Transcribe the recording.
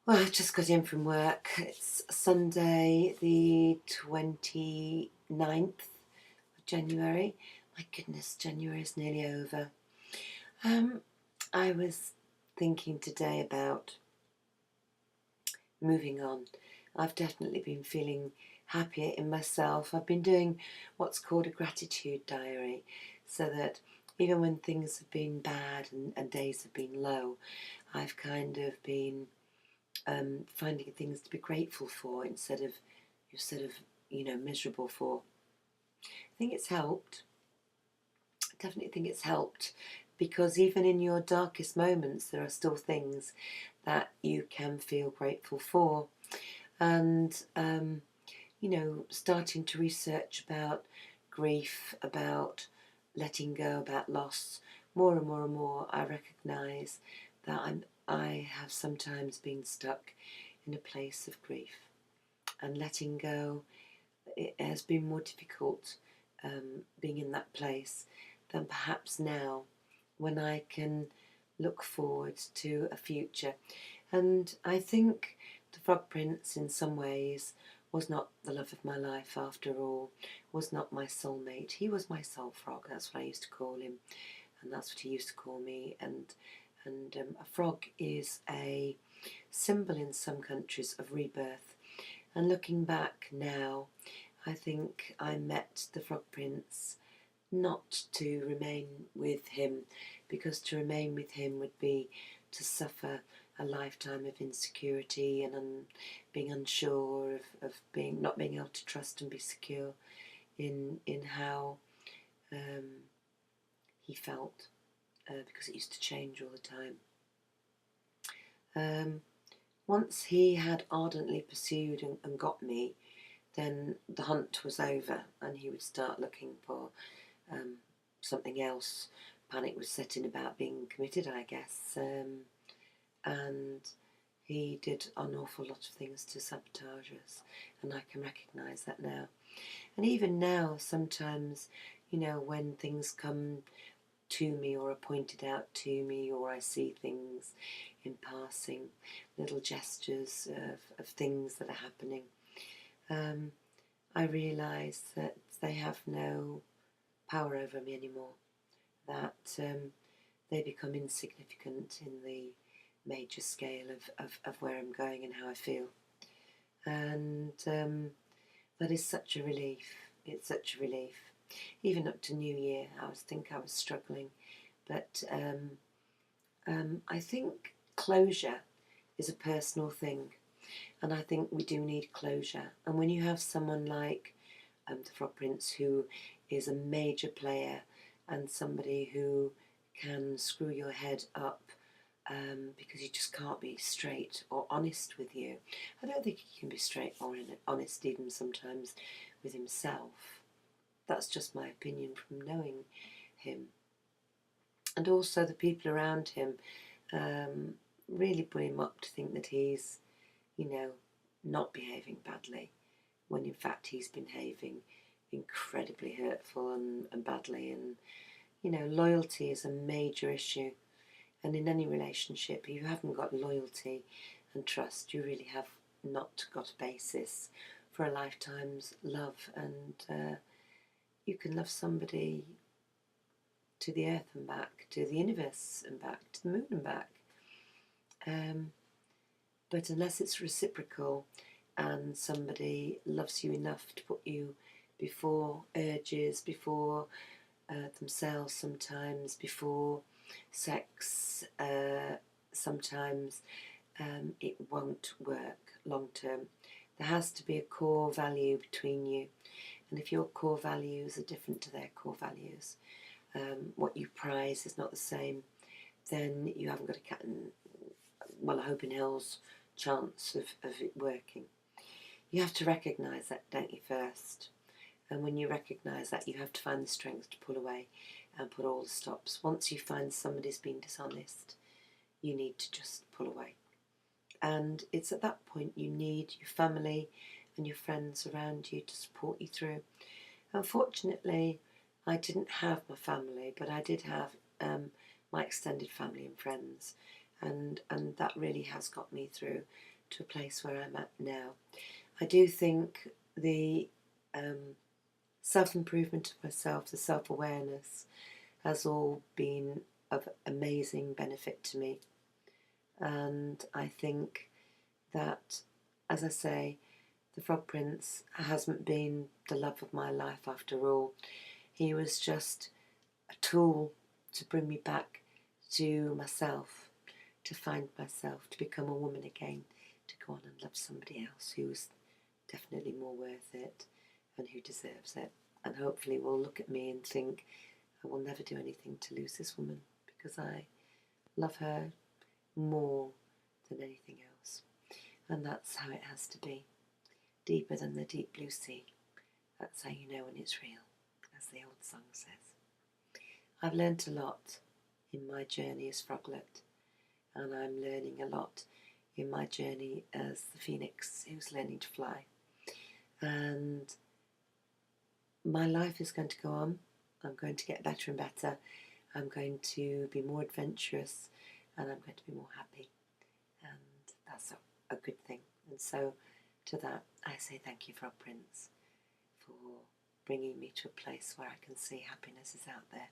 Well, I've just got in from work. It's Sunday, the 29th of January. My goodness, January is nearly over. Um, I was thinking today about moving on. I've definitely been feeling happier in myself. I've been doing what's called a gratitude diary, so that even when things have been bad and days have been low, I've kind of been finding things to be grateful for instead of miserable for. I think it's helped. I definitely think it's helped because even in your darkest moments, there are still things that you can feel grateful for. And starting to research about grief, about letting go, about loss, more and more and more, I recognise that I have sometimes been stuck in a place of grief, and letting go, it has been more difficult being in that place than perhaps now, when I can look forward to a future. And I think the Frog Prince, in some ways, was not the love of my life after all, was not my soulmate. He was my soul frog, that's what I used to call him, and that's what he used to call me. And a frog is a symbol in some countries of rebirth. And looking back now, I think I met the Frog Prince not to remain with him, because to remain with him would be to suffer a lifetime of insecurity and being unsure of being not being able to trust and be secure in how um, he felt, because it used to change all the time. Um, Once he had ardently pursued and got me, then the hunt was over, and he would start looking for um, something else. Panic was setting about being committed, I guess, and he did an awful lot of things to sabotage us, and I can recognise that now. And even now, sometimes, when things come to me or are pointed out to me, or I see things in passing, little gestures of things that are happening, um, I realise that they have no power over me anymore, that they become insignificant in the major scale of where I'm going and how I feel. And that is such a relief. It's such a relief. Even up to New Year, I was struggling. But I think closure is a personal thing. And I think we do need closure. And when you have someone like the Frog Prince, who is a major player and somebody who can screw your head up, because you just can't be straight or honest with you. I don't think he can be straight or honest even sometimes with himself. That's just my opinion from knowing him. And also the people around him um, really put him up to think that he's, you know, not behaving badly, when in fact he's behaving incredibly hurtful and badly. And, loyalty is a major issue. And in any relationship, if you haven't got loyalty and trust, you really have not got a basis for a lifetime's love. And you can love somebody to the earth and back, to the universe and back, to the moon and back. Um, but unless it's reciprocal and somebody loves you enough to put you before urges, before themselves sometimes, before sex sometimes, it won't work long term. There has to be a core value between you, and if your core values are different to their core values, what you prize is not the same, then you haven't got a cat and, well, a hope in hell's chance of it working. You have to recognise that, don't you, first? And when you recognise that, you have to find the strength to pull away and put all the stops. Once you find somebody's been dishonest, you need to just pull away. And it's at that point you need your family and your friends around you to support you through. Unfortunately, I didn't have my family, but I did have my extended family and friends. and that really has got me through to a place where I'm at now. I do think the self-improvement of myself, the self-awareness, has all been of amazing benefit to me. And I think that, as I say, the Frog Prince hasn't been the love of my life after all. He was just a tool to bring me back to myself, to find myself, to become a woman again, to go on and love somebody else who was definitely more worth it and who deserves it. And hopefully will look at me and think, I will never do anything to lose this woman because I love her more than anything else. And that's how it has to be. Deeper than the deep blue sea. That's how you know when it's real, as the old song says. I've learnt a lot in my journey as Froglet, and I'm learning a lot in my journey as the phoenix who's learning to fly. And my life is going to go on. I'm going to get better and better. I'm going to be more adventurous, and I'm going to be more happy. And that's a good thing. And so to that, I say thank you, Frog Prince, for bringing me to a place where I can see happiness is out there.